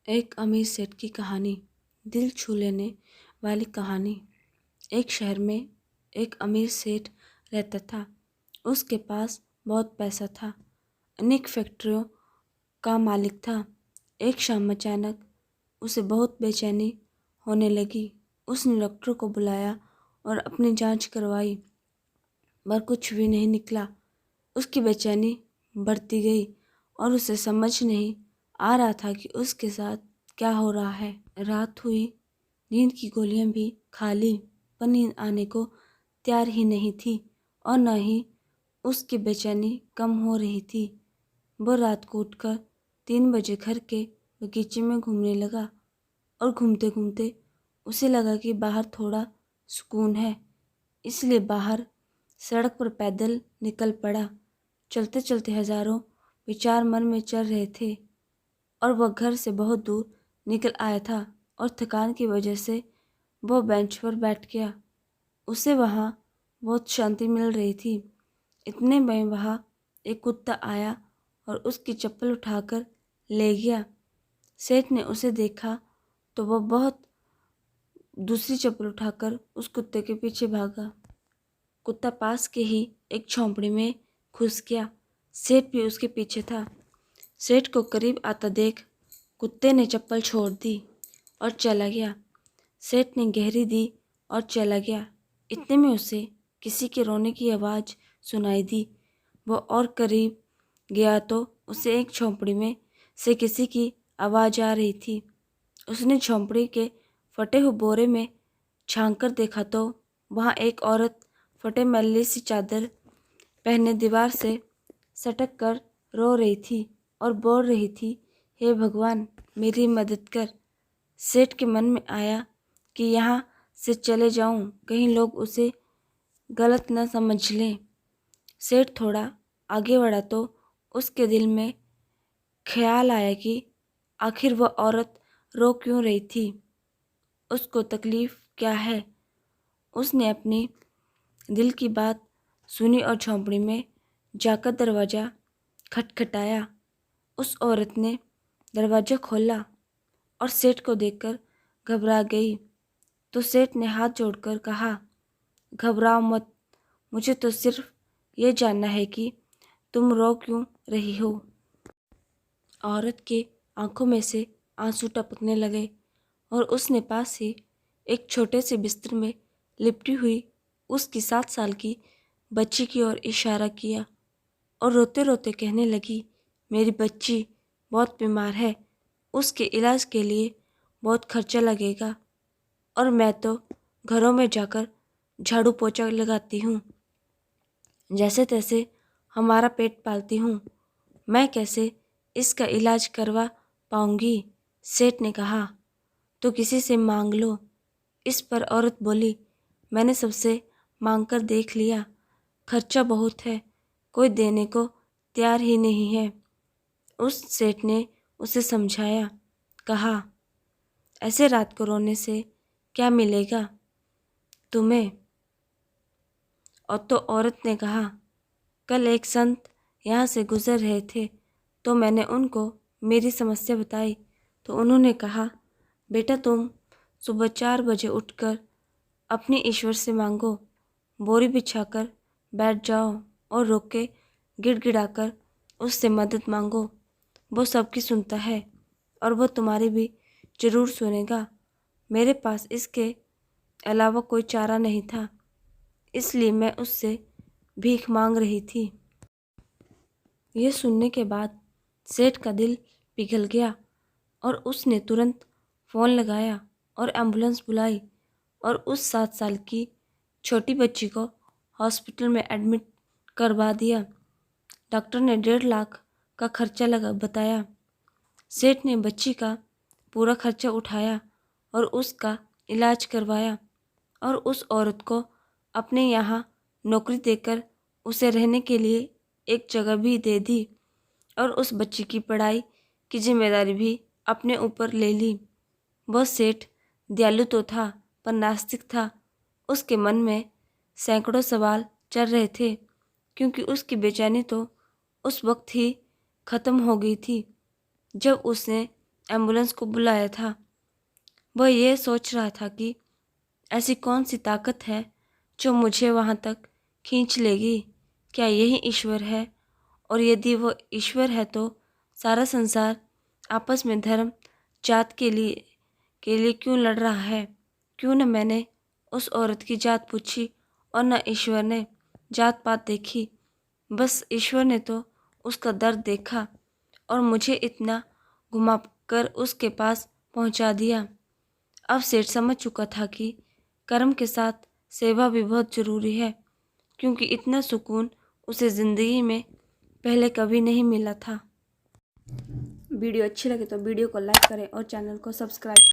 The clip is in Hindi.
एक अमीर सेठ की कहानी। दिल छू लेने वाली कहानी। एक शहर में एक अमीर सेठ रहता था। उसके पास बहुत पैसा था। अनेक फैक्ट्रियों का मालिक था। एक शाम अचानक उसे बहुत बेचैनी होने लगी। उसने डॉक्टर को बुलाया और अपनी जांच करवाई, पर कुछ भी नहीं निकला। उसकी बेचैनी बढ़ती गई और उसे समझ नहीं आ रहा था कि उसके साथ क्या हो रहा है। रात हुई, नींद की गोलियां भी खा ली, पर नींद आने को तैयार ही नहीं थी और न ही उसकी बेचैनी कम हो रही थी। वो रात को उठकर 3 बजे घर के बगीचे में घूमने लगा और घूमते घूमते उसे लगा कि बाहर थोड़ा सुकून है, इसलिए बाहर सड़क पर पैदल निकल पड़ा। चलते चलते हजारों विचार मन में चल रहे थे और वह घर से बहुत दूर निकल आया था और थकान की वजह से वह बेंच पर बैठ गया। उसे वहाँ बहुत शांति मिल रही थी। इतने में वहाँ एक कुत्ता आया और उसकी चप्पल उठाकर ले गया। सेठ ने उसे देखा तो वह बहुत दूसरी चप्पल उठाकर उस कुत्ते के पीछे भागा। कुत्ता पास के ही एक झोंपड़ी में घुस गया। सेठ भी उसके पीछे था। सेठ को करीब आता देख कुत्ते ने चप्पल छोड़ दी और चला गया। सेठ ने गहरी दी और चला गया। इतने में उसे किसी के रोने की आवाज़ सुनाई दी। वो और करीब गया तो उसे एक झोंपड़ी में से किसी की आवाज़ आ रही थी। उसने झोंपड़ी के फटे हुए बोरे में झांक कर देखा तो वहाँ एक औरत फटे मैली सी चादर पहने दीवार से सटक कर रो रही थी और बोल रही थी, हे भगवान, मेरी मदद कर। सेठ के मन में आया कि यहाँ से चले जाऊं, कहीं लोग उसे गलत न समझ लें। सेठ थोड़ा आगे बढ़ा तो उसके दिल में ख्याल आया कि आखिर वह औरत रो क्यों रही थी, उसको तकलीफ क्या है। उसने अपनी दिल की बात सुनी और झोंपड़ी में जाकर दरवाज़ा खटखटाया। उस औरत ने दरवाज़ा खोला और सेठ को देखकर घबरा गई। तो सेठ ने हाथ जोड़कर कहा, घबराओ मत, मुझे तो सिर्फ ये जानना है कि तुम रो क्यों रही हो। औरत के आंखों में से आंसू टपकने लगे और उसने पास ही एक छोटे से बिस्तर में लिपटी हुई उसकी 7 साल की बच्ची की ओर इशारा किया और रोते रोते कहने लगी, मेरी बच्ची बहुत बीमार है, उसके इलाज के लिए बहुत खर्चा लगेगा और मैं तो घरों में जाकर झाड़ू पोछा लगाती हूँ, जैसे तैसे हमारा पेट पालती हूँ, मैं कैसे इसका इलाज करवा पाऊंगी। सेठ ने कहा, तो किसी से मांग लो। इस पर औरत बोली, मैंने सबसे मांग कर देख लिया, खर्चा बहुत है, कोई देने को तैयार ही नहीं है। उस सेठ ने उसे समझाया, कहा, ऐसे रात को रोने से क्या मिलेगा तुम्हें। और तो औरत ने कहा, कल एक संत यहाँ से गुजर रहे थे तो मैंने उनको मेरी समस्या बताई तो उन्होंने कहा, बेटा तुम सुबह 4 बजे उठकर अपने ईश्वर से मांगो, बोरी बिछाकर बैठ जाओ और रो के गिड़गिड़ाकर उससे मदद मांगो। वो सबकी सुनता है और वो तुम्हारी भी जरूर सुनेगा। मेरे पास इसके अलावा कोई चारा नहीं था, इसलिए मैं उससे भीख मांग रही थी। यह सुनने के बाद सेठ का दिल पिघल गया और उसने तुरंत फ़ोन लगाया और एम्बुलेंस बुलाई और उस 7 साल की छोटी बच्ची को हॉस्पिटल में एडमिट करवा दिया। डॉक्टर ने 1.5 लाख का खर्चा लगा बताया। सेठ ने बच्ची का पूरा खर्चा उठाया और उसका इलाज करवाया और उस औरत को अपने यहाँ नौकरी देकर उसे रहने के लिए एक जगह भी दे दी और उस बच्ची की पढ़ाई की जिम्मेदारी भी अपने ऊपर ले ली। वह सेठ दयालु तो था पर नास्तिक था। उसके मन में सैकड़ों सवाल चल रहे थे क्योंकि उसकी बेचैनी तो उस वक्त ही ख़त्म हो गई थी जब उसने एम्बुलेंस को बुलाया था। वह यह सोच रहा था कि ऐसी कौन सी ताकत है जो मुझे वहाँ तक खींच लेगी। क्या यही ईश्वर है? और यदि वो ईश्वर है तो सारा संसार आपस में धर्म जात के लिए क्यों लड़ रहा है? क्यों न मैंने उस औरत की जात पूछी और न ईश्वर ने जात पात देखी। बस ईश्वर ने तो उसका दर्द देखा और मुझे इतना घुमा कर उसके पास पहुंचा दिया। अब सेठ समझ चुका था कि कर्म के साथ सेवा भी बहुत ज़रूरी है, क्योंकि इतना सुकून उसे ज़िंदगी में पहले कभी नहीं मिला था। वीडियो अच्छी लगे तो वीडियो को लाइक करें और चैनल को सब्सक्राइब